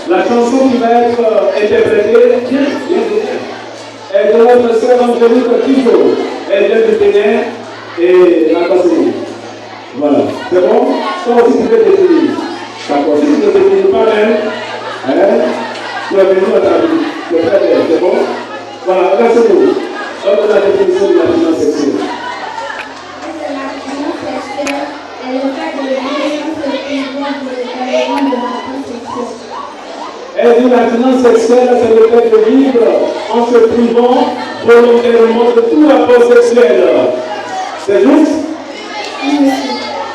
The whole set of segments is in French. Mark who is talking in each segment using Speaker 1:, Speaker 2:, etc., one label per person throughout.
Speaker 1: La chanson qui va être interprétée est de notre sœur Angélique Kizo. Elle vient du Bénin et la Cassine. Voilà, c'est bon? Toi aussi tu peux définir. D'accord, si tu ne définis pas même, tu vas venir à ta vie. C'est très bien, c'est bon? Voilà, regarde-nous. Donne la définition de l'attirance sexuelle.
Speaker 2: L'attirance sexuelle est le fait de vivre ce pouvoir de l'événement de la sexuelle.
Speaker 1: Elle dit l'attirance sexuelle, c'est le fait de vivre en se privant volontairement de tout rapport sexuel. C'est juste?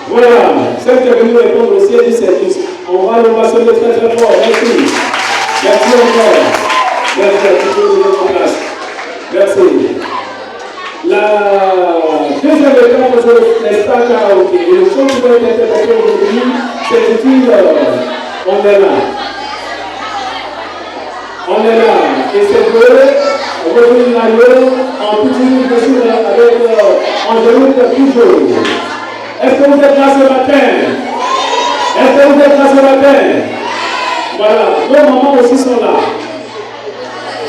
Speaker 1: Voilà, celle qui est venue répondre aussi, elle dit c'est juste. On va l'ovationner très très fort. Merci. Merci encore. Merci à tous ceux qui sont en place. Merci. La deuxième étape de l'espace karaoké. Et le son qui va être interprété aujourd'hui, c'est une on est là. On est là. Et c'est que revenir là-haut en toute mesure avec Angélique Kizo. Est-ce que vous êtes là ce matin? Est-ce que vous êtes là ce matin? Voilà, nos mamans aussi sont là.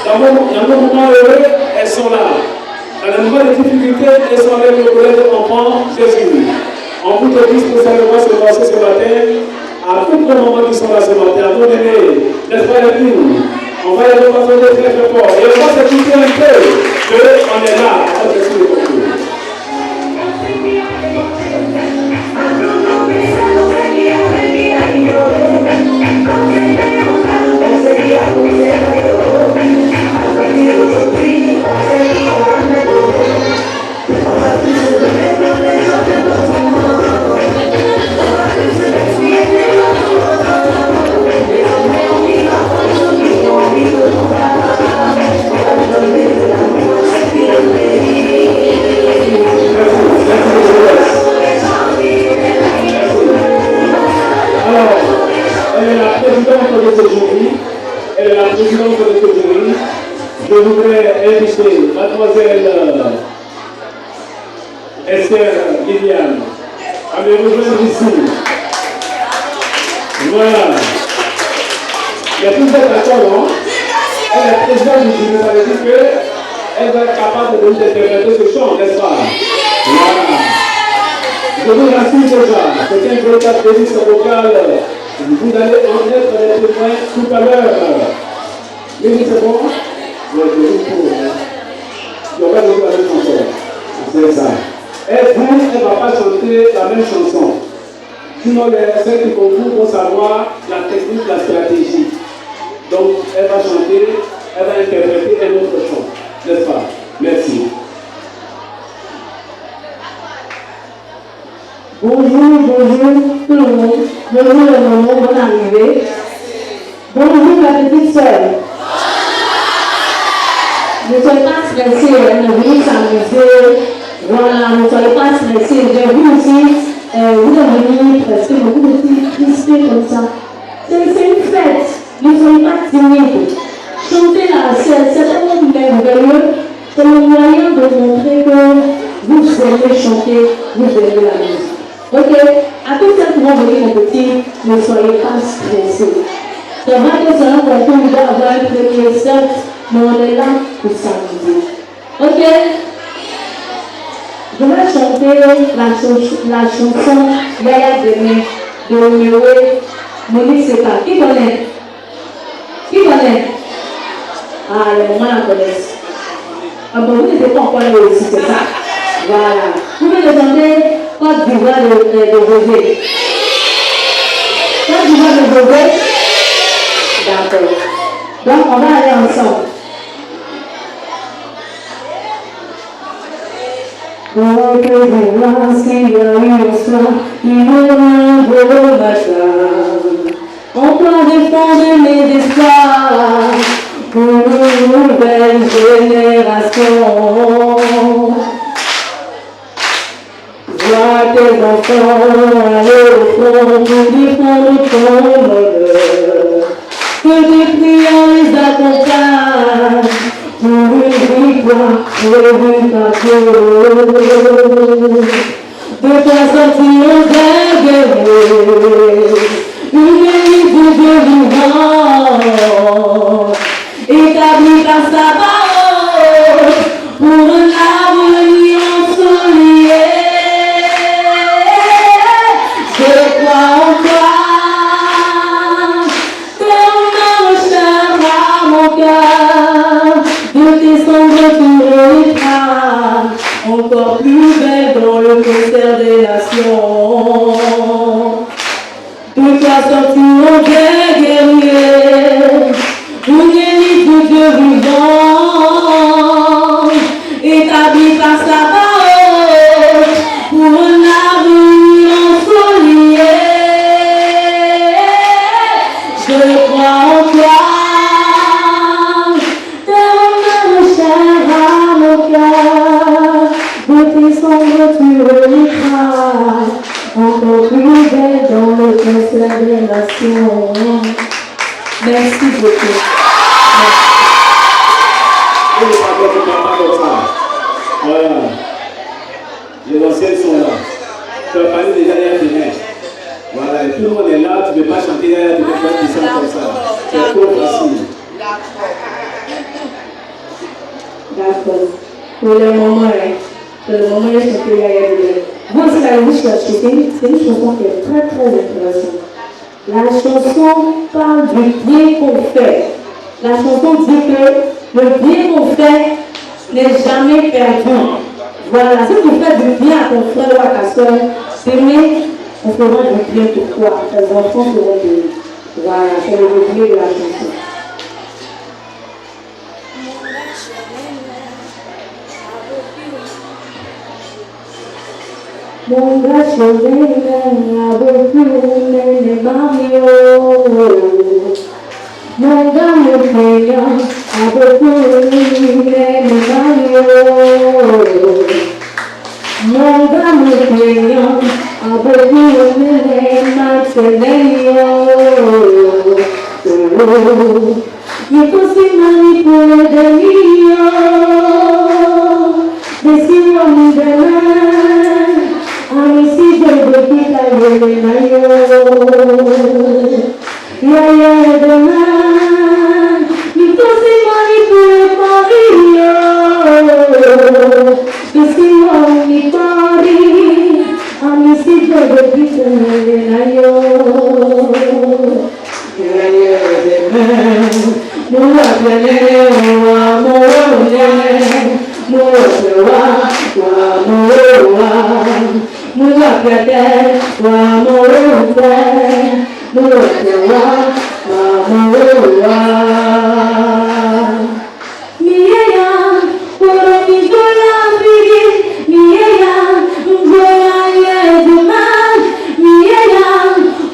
Speaker 1: Dans nos moments heureux, elles sont là. Dans les moments de difficulté, elles sont avec le collège enfant Jésus. On vous dit spécialement ce verset ce matin à tous les mamans qui sont là ce matin, à nos aînés, n'est-ce pas les filles? On va les représenter très très fort. Et on va s'écouter un peu qu'on est là. On va s'écouter le concours. Elle est la présidente de ce jury. Je voudrais inviter mademoiselle Esther Liliane à me rejoindre ici. Voilà. Il y a tout ça d'accord, non? Elle est présidente du jury, ça veut dire qu'elle va être capable de nous interpréter ce chant, n'est-ce pas? Voilà. Je vous rassure déjà, c'est un véritable délice vocal. Vous allez en être les témoins tout à l'heure. Oui, c'est bon? Oui, je vais vous la même chanson. C'est ça. Elle ne va pas chanter la même chanson. Sinon, ceux qui concourent vont savoir la technique, la stratégie. Donc, elle va chanter, elle va interpréter un autre chant. N'est-ce pas? Merci.
Speaker 3: Bonjour tout le monde. Bonjour le maman, bonne arrivée. Bonjour la petite sœur. Ne soyez pas stressés, ne venez s'amuser. Voilà, ne soyez pas stressés. J'ai vu aussi, vous êtes venus presque beaucoup de petits crispés comme ça. C'est une fête. Ne soyez pas timides. Chantez là, c'est tellement merveilleux. C'est le moyen de montrer que vous savez chanter, vous aimez la musique. Ok, à tous ceux qui vont venir mon petit, ne soyez pas stressés. C'est vrai que c'est un concours, il doit avoir un premier set, mais on est là pour s'amuser. Ok? Je vais chanter la chanson Yaya Deme de Omewe Monique Seka. Qui connaît? Qui connaît? Ah, les mamans la connaissent. Ah bon, vous n'êtes pas encore là aussi, c'est ça? Voilà. Vous pouvez le chanter Côte d'Ivoire de Rosé. Côte d'Ivoire de Rosé. D'accord. Donc, on va aller ensemble. Oh, que de grâce qu'il y a eu au soir, il me rend beau matin. Encore défendre mes espoirs pour une nouvelle génération. Vois tes enfants aller au front pour défendre ton bonheur. Que tes prières les accompagnent pour une victoire révélateur. De ta sortie, on va gagner une élite de délivrance. je crois en toi. Tes mains chères à mon cœur, de tes cendres tu renaîtras, encore plus belle dans le concert des nations. Merci beaucoup.
Speaker 1: Voilà. Les anciennes sont là. Tu as parlé déjà hier demain. Voilà, et tout le monde est là, tu ne peux pas chanter hier demain, tu vas comme ça. C'est trop facile.
Speaker 3: D'accord. Pour le moment, il y a chanté hier demain. Moi, c'est la musique que j'ai achetée. C'est une chanson qui est très très intéressante. La chanson parle du bien qu'on fait. La chanson dit que le bien qu'on fait n'est jamais perdu. Voilà, si tu fais du bien à ton frère ou à ta soeur, demain, on fera du bien pour toi. Tes enfants seront bénis. Voilà, c'est le reflet de la chanson. Mon gars, je vais avec les marios. Mon gars, me fait avec les marios. Mon gars, me fait avec les marios. Je peux si manipuler des millions. Des millions de I'm si de quitta le mayo. Ya de man, mi tosi mani Mario. Tosi mani pari, I'm si de quitta le mayo. Ya de man, mula plane wa Mulakate wa moruwa, mulakwa wa moruwa. Miya, poro mijola bigi, miya, ngola yeduman. Miya,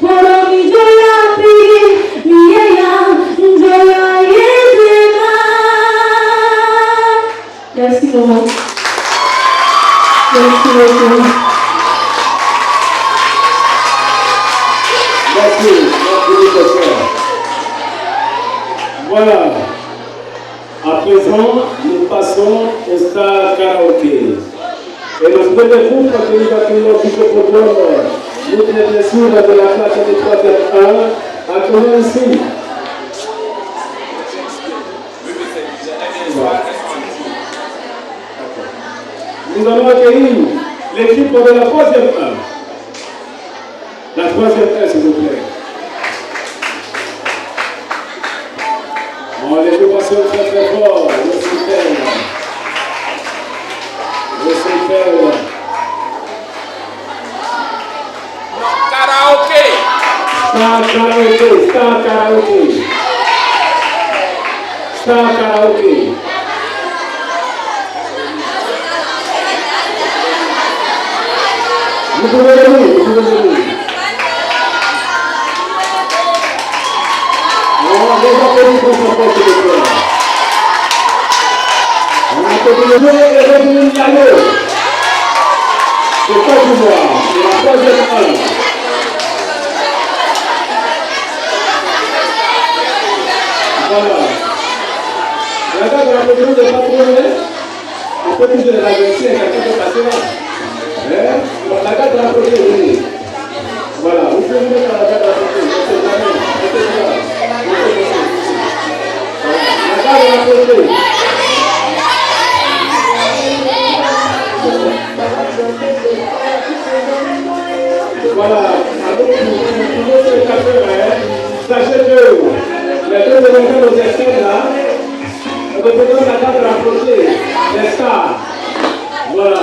Speaker 3: poro mijola bigi, miya, ngola yeduman. Merci maman. Merci beaucoup.
Speaker 1: Merci, voilà. À présent, nous passons au Star Karaoke. Et le premier groupe que nous accueillons pour ce programme, nous tenons bien sûr de la classe des 3-1 à commencer. Nous allons accueillir l'équipe de la 3e 1. La 3e 1, s'il vous plaît. On les vibrations très très fort. Le super. Le super.
Speaker 4: Karaoke.
Speaker 1: Star Karaoke. Star Karaoke. Star Karaoke. Vous pouvez venir, vous pouvez venir. On va appeler pour s'en passer le cœur. On a appeler le jeu et revenu Yalo. C'est pas du voir, c'est la 3e 1. Voilà. La date de la production n'est pas trop loin. On peut plus de la verser, quelqu'un peut passer là. La date de la production. Voilà, vous pouvez mettre la date de la production. La date de la production. Voilà, avec notre café, sachez que les deux éléments de ces scènes là, représentent la date de la prochaine, les stars. Voilà.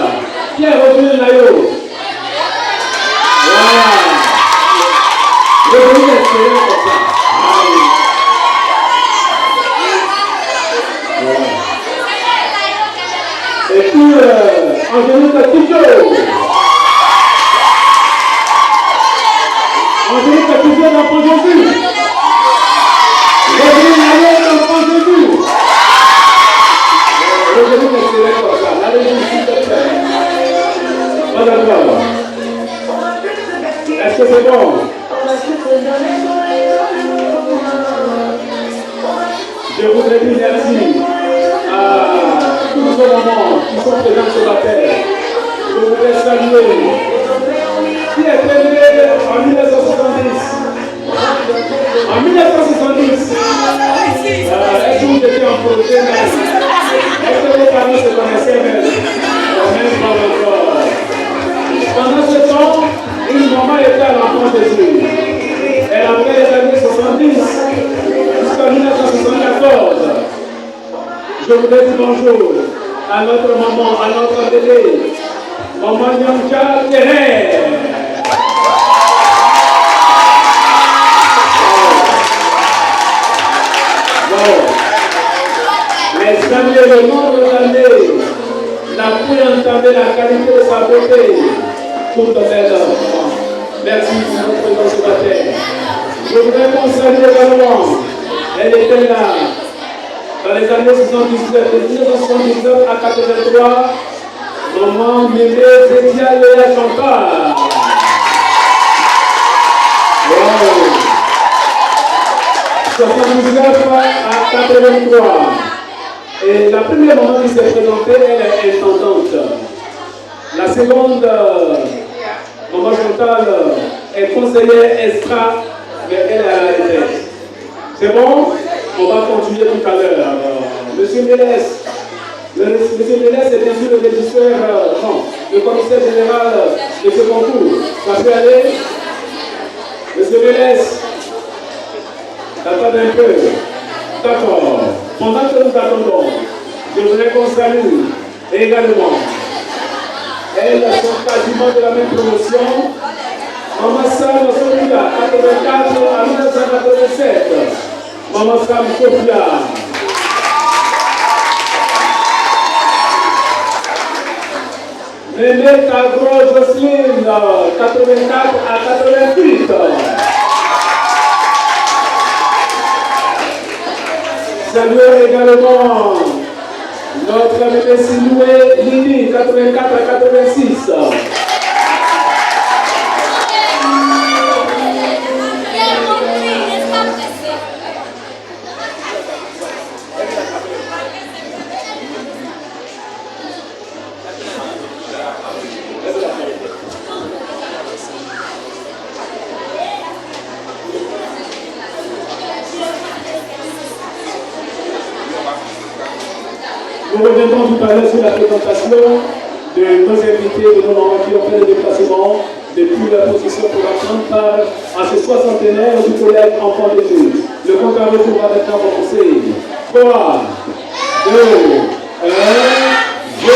Speaker 1: Qui est revenu de Nayo? Voilà. Revenu d'expérience comme ça. Voilà. Et puis, Angélique Tijo. Angélique Tijo n'a pas Jésus. Je voudrais dire merci à tous nos mamans qui sont présents ce matin. Je voudrais saluer qui est né en 1970. En 1970, est-ce que vous étiez en projet? Est-ce que vos parents se connaissaient même? Même pas encore. Pendant ce temps, une maman était à l'enfant de Dieu. Elle a fait les années 70 jusqu'en 1974. Je voudrais dire bonjour à notre maman, à notre bébé, maman Nyamcha Terre. Les années, le nombre d'années, n'a pu entamer la qualité de sa beauté. Toute belle enfant. Merci pour notre présence ce matin. Je voudrais qu'on salue également. Elle était là dans les années 79, de 1979 à 83. Maman Mémé Zédia Léa Chantal. Wow. 79 à 83. Et la première maman qui s'est présentée, elle est intendante. La seconde, maman Chantal, est conseillère extra, mais elle est à la retraite. C'est bon? On va continuer tout à l'heure. Monsieur Mélès. Monsieur Mélès est bien sûr le régisseur, le commissaire général de ce concours. Ça peut aller? Monsieur Mélès, attendez un peu. D'accord. Pendant que nous attendons, je voudrais qu'on salue également. Elles sont quasiment de la même promotion. Maman Sam Sophia, 84 à 1987. Maman Sam Sophia. Mémé Cagro Jocelyne, 84 à 88. Saluons également notre bébé Siloué Lini, 84 à 86. Nous reviendrons tout à l'heure sur la présentation de nos invités, de nos mamans qui ont fait le déplacement depuis leur position pour prendre part à ce soixantenaire du collège Enfant de Dieu. Le compte à rebours va maintenant commencer. 3, 2, 1, 0.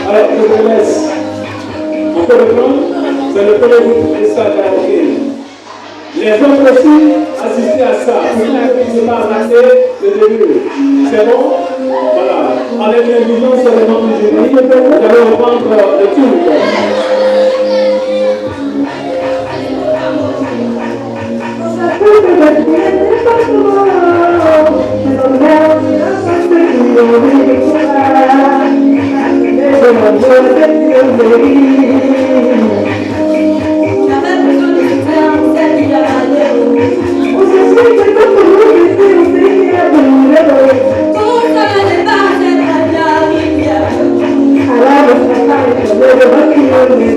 Speaker 1: Alors, je vous laisse. On peut reprendre. C'est le premier groupe de ça karaoké. Les autres aussi, assistez à ça. Pour qu'ils ne pas rater le début. C'est bon? Voilà. En introduisant seulement du jury, nous allons reprendre le tour.
Speaker 3: Thank you.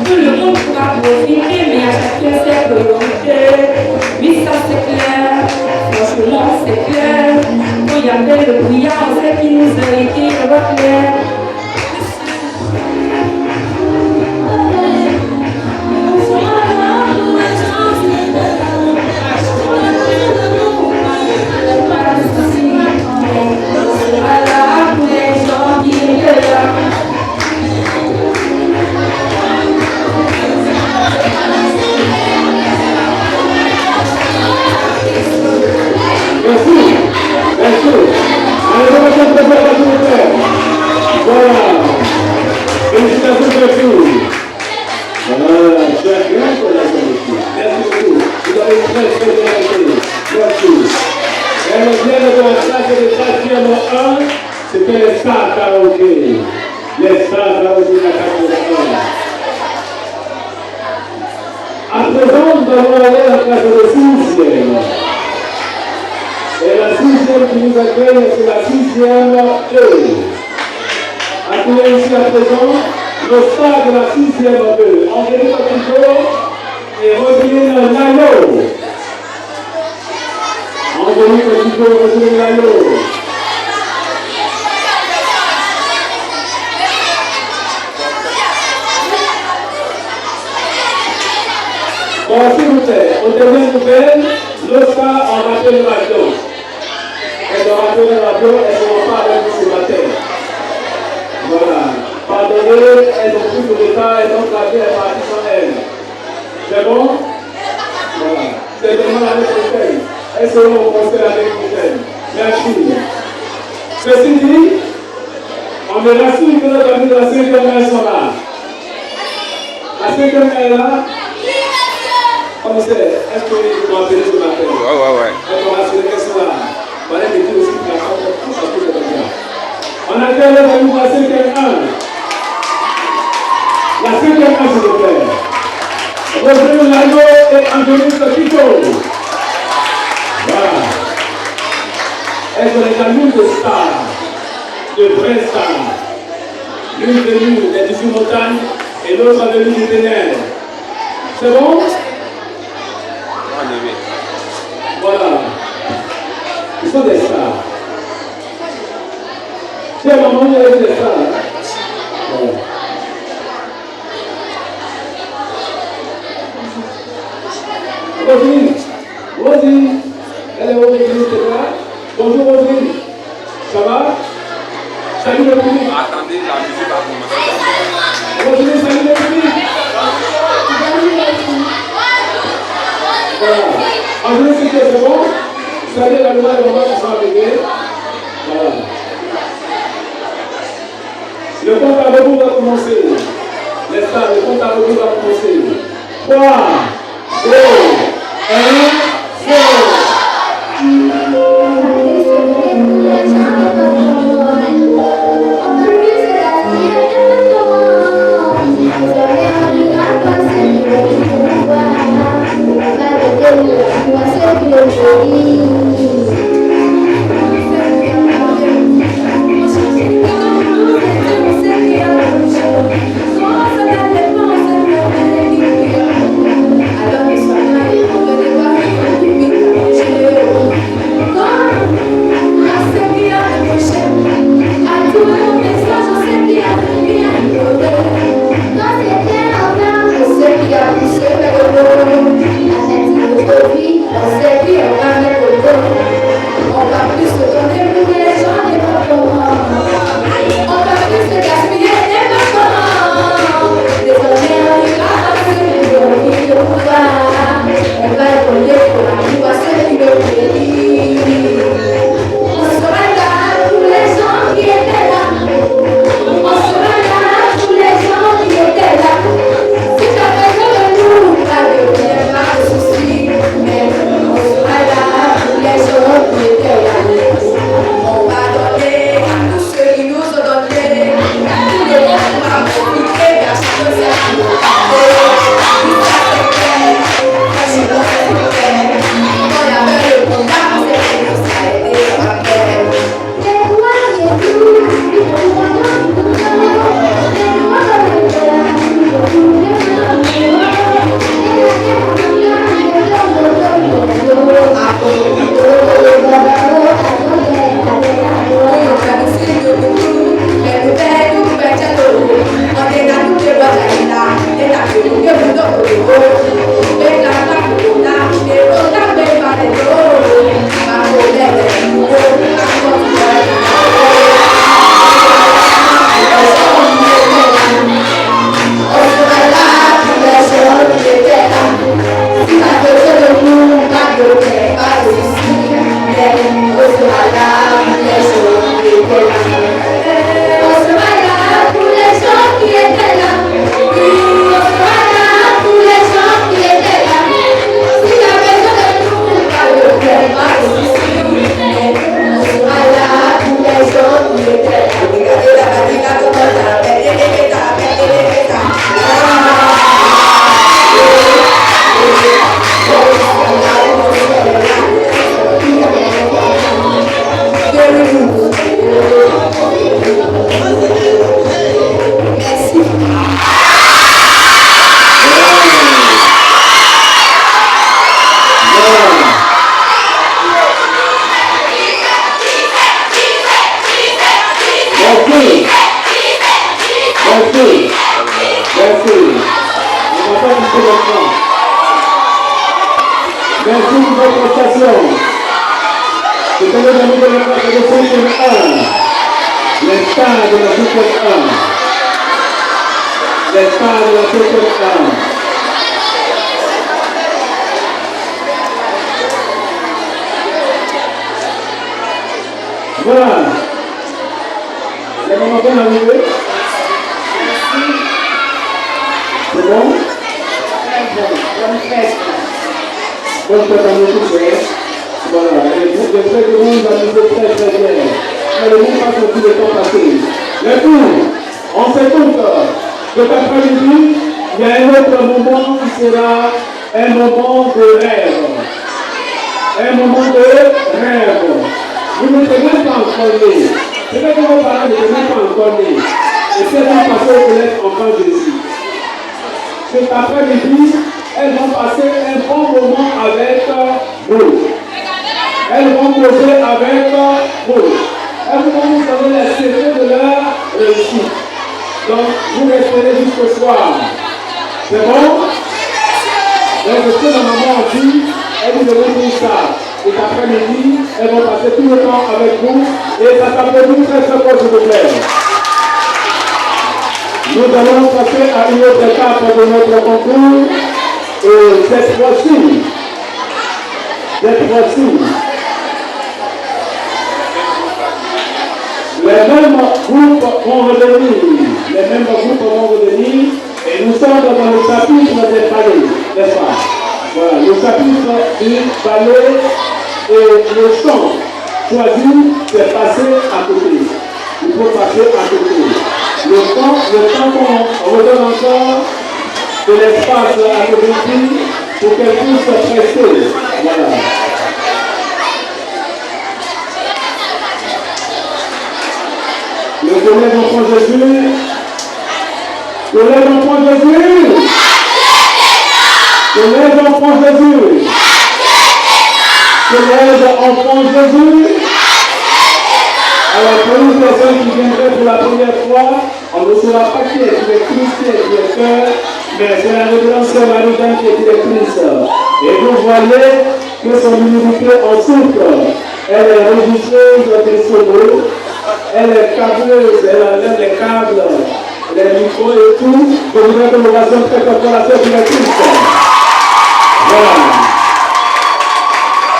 Speaker 3: Tout le monde pourra profiter, mais à chacun ses
Speaker 1: C'était les stars karaoké. Les stars karaoké de la catégorie 1. À présent, nous allons aller à la classe de 6e. Et la 6e qui nous accueille, c'est la 6e E. Accueillez ici à présent le star de la 6e E. Angélique Otico et Roselyne Layo. Angélique Otico et Roselyne Layo. Bon, s'il vous plaît, aux dernières nouvelles, nos stars ont raté le radio. Elles ont raté le radio, elles ne seront pas avec nous ce matin. Voilà. Pardonnez, elles ont pris du retard, elles ont claqué, elles sont parties sans elles. C'est bon? Voilà. C'est vraiment l'année prochaine. Elles seront au concert l'année prochaine. Merci. Ceci dit, on me rassure que nos amis de la 5e sont là. La 5e est là. Commissaire, est-ce que vous m'appelez ce matin? Ouais. Est-ce qu'on va assurer qu'elles sont là? Voilà, les filles aussi qui attendent tout ça pour les gens. On accueille les amis de la 5e 1. La 5e 1, s'il vous plaît. Roselyne Layo et Angélique Otico. Voilà. Elles sont les amies de stars, de vraies stars. L'une venue des 18 montagnes et l'autre venue du Bénin. C'est bon? Voilà. Ils sont des stars. C'est un moment où il y a des stars. Voilà. Roselyne, elle est où, Roselyne, c'est là? Bonjour Roselyne. Ça va? Salut le public.
Speaker 4: Attendez, la musique va commencer.
Speaker 1: Roselyne, salut le public. Voilà. Angélique, c'est bon? Salut la loi de moment qui sont arrivés. Voilà. Le compte à rebours va commencer. Les stars, le compte à rebours va commencer. 3, 2, 1, 0.
Speaker 2: Thank you.
Speaker 1: applaudissez maintenant. Merci pour votre prestation. C'était les amis de la classe de section 1. Les stars de la section 1. Les stars de la section 1. Voilà. Les moments bien arrivés. C'est bon? Bonne fête. Bonne fête à nous tous. Voilà. J'espère que vous vous amusez très très bien. Mais le monde passe aussi le temps passé. Mais on se compte que cet après-midi, il y a un autre moment qui sera un moment de rêve. Un moment de rêve. Vous ne serez même pas encore nés. C'est vrai que vos parents ne seront même pas encore nés. Et c'est là parce que vous êtes enfants de Jésus. Cet après-midi, elles vont passer un bon moment avec vous. Elles vont causer avec vous. Elles vont vous donner les secrets de leur réussite. Donc, vous resterez jusqu'au soir. C'est bon? Donc, ce que la maman a dit, elle vous donne tout ça. Et après-midi, elles vont passer tout le temps avec vous. Et ça s'applaudit très très fort, s'il vous plaît. Nous allons passer à une autre étape de notre concours. Et cette fois-ci, les mêmes groupes vont revenir. Et nous sommes dans le chapitre des palais, n'est-ce pas? Voilà, le chapitre du ballet et le chant choisi, c'est passer à côté. Il faut passer à côté. Le temps qu'on redonne encore de l'espace à côté pour qu'elle puisse se prester. Voilà. Le collègue enfant Jésus. Collègue enfant Jésus. Collègue enfant Jésus. Collègue enfant Jésus. Alors, pour une personne qui viendrait pour la première fois, on ne saura pas qui est directrice, qui est directeur, mais c'est la révérence Marie-Jeanne qui est directrice. Et vous voyez que son humilité en souffre. Elle est religieuse des solos, elle est câbleuse, elle enlève les câbles, les micros et tout. Je voudrais que nous fassions très fort pour la sœur directrice. Voilà.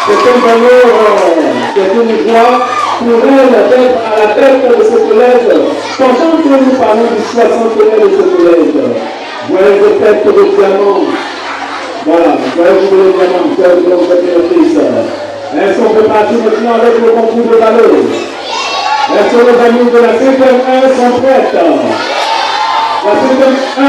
Speaker 1: C'est un bonheur, c'est une joie pour elle d'être à la tête de ce collège. Pendant que nous parlons du 60e de ce collège, voyez vos têtes de diamants. Voilà, voyez vos diamants, chers directrices. Est-ce qu'on peut partir maintenant avec le concours de ballet? Est-ce que les amis de la 5e 1 sont prêtes? La 5e 1